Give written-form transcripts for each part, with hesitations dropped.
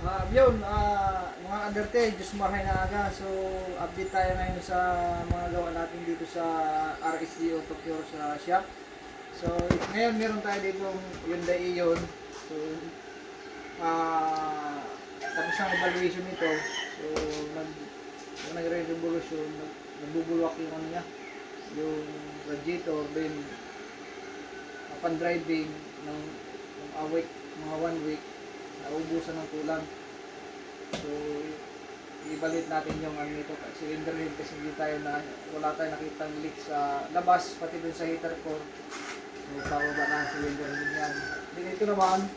Yun, mga kaderte, Diyos marhay na aga. So, update tayo ngayon sa mga gawa natin dito sa RSGO Tokyo sa shop. So, ngayon meron tayo dito Hyundai Ion. So, ah tapos ang evaluation nito. So, nagre-revolution, nagbubulwak yung ano niya, yung radiator, then upon driving ng awake, mga 1 week, naubusan ng kulang. So, ibalit natin yung ano nito, cylinder head, kasi hindi tayo na, wala tayong nakitang leak sa labas, pati dun sa heater core. So, bababa na ang cylinder head yan. Then ito naman,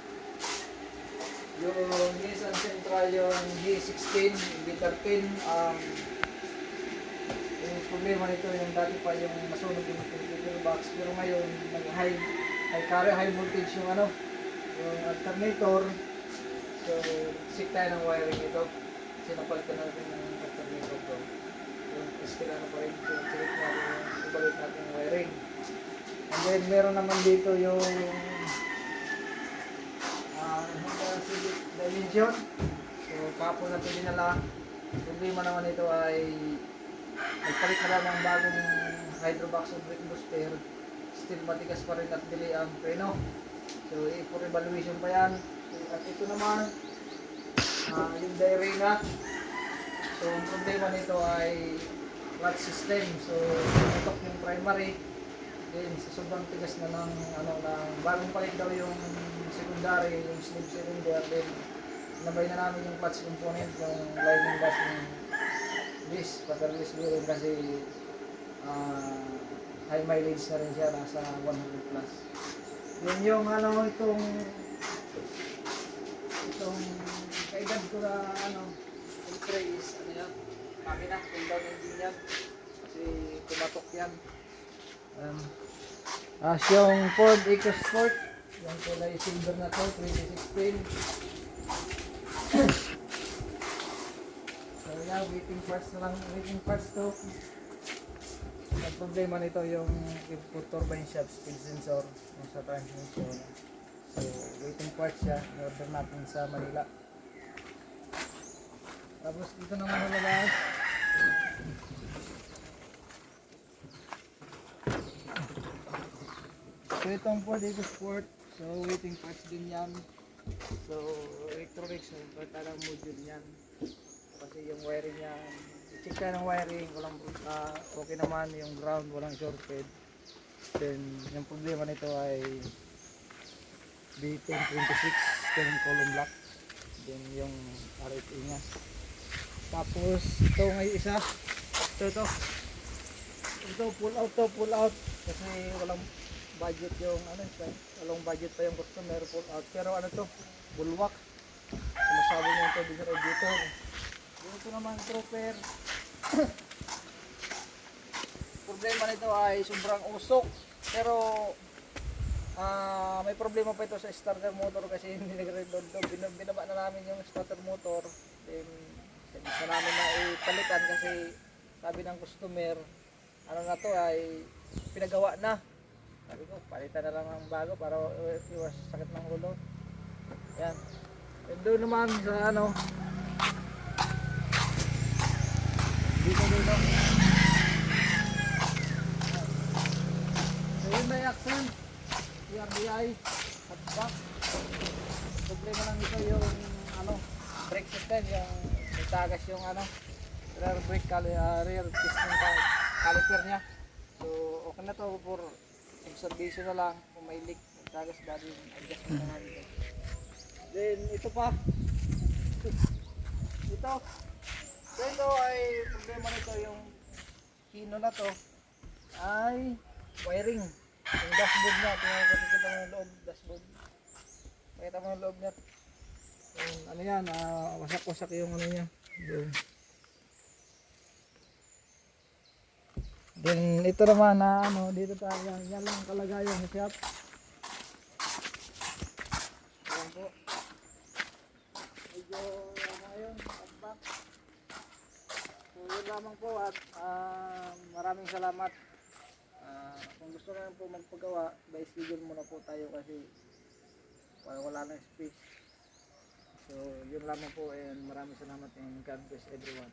yung Nissan Sentra, yung G16, G13, yung problema nito, yung dati pa yung nasunog yung filter box, pero ngayon, high carry, high voltage yung ano, yung alternator. So, check tayo ng wiring ito. Sinapalitan natin ng alternator ko. Yung iskila na pa rin. So, check natin yung ibalik natin yung wiring. And then, meron naman dito yung Honda Civic Dimension. So, kapon natin dinala. Problema naman ito ay nagpalit na lang ng bagong hydrobox o brake booster. Still matigas pa rin at delay ang preno. So, for evaluation pa yan. At ito naman, yung Dyrena. So, ang problema nito ay clutch system. So, tutok yung primary. Then, sa sobrang tigas na ng, bagong palit daw yung secondary, yung slip cylinder. Then, nabay na namin yung clutch component, yung lining gas ng disc, paterless bearing kasi high mileage na rin siya, nasa 100 plus. Then, yung itong kaedad ko na filter is yan, makina, pull down engine yan kasi tumatok yan. Yung Ford EcoSport, yung kulay silver na to, 2016. So yan, waiting parts to. Ang problema nito yung input turbine shaft speed sensor yung sa transmission. So, waiting parts siya. I-order natin sa Manila. Tapos dito naman nalabas. So, itong Ford EcoSport. So, waiting parts din yan. So, electronics. Talagang module yan. Kasi yung wiring niya, i-check tayo ng wiring. Okay naman yung ground. Walang shorted. Then, yung problema nito ay B1026 column block, then yung RFA nya. Tapos ito ngay isa, ito pull out kasi walang budget yung walang budget pa yung customer, pull out. Pero to, bulwak, masabi nyo ito din radiator. Ito naman trooper. Problema nito ay sobrang usok, pero may problema pa ito sa starter motor kasi hindi nagre-load. Binaba na namin yung starter motor. Then, gusto namin na ipalitan kasi sabi ng customer, na to ay pinagawa na. Sabi ko, palitan na lang ng bago para iwas sakit ng ulo. Yan. And doon naman sa dito. So yun na yung accent. RDI at back. Problema lang ito yung brake system, yung nagtagas yung rear brake rear piston caliper nya. So okay na to for observation na lang kung may leak, nagtagas body adjustment na natin. Then ito pa, ito ay problema nito, yung hino na to ay wiring. Yung dashboard niya, pakita mo yung loob, dashboard. Pakita mo yung loob niya. Yan, wasak-wasak yung niya. Then ito naman dito tayo, yan lang kalagayan sa shop. Ayan po. Medyo ngayon, back. So yun lamang po at maraming salamat. Kung gusto naman po magpagawa, by schedule muna po tayo kasi wala nang space. So, yun lamang po and maraming salamat and God bless everyone.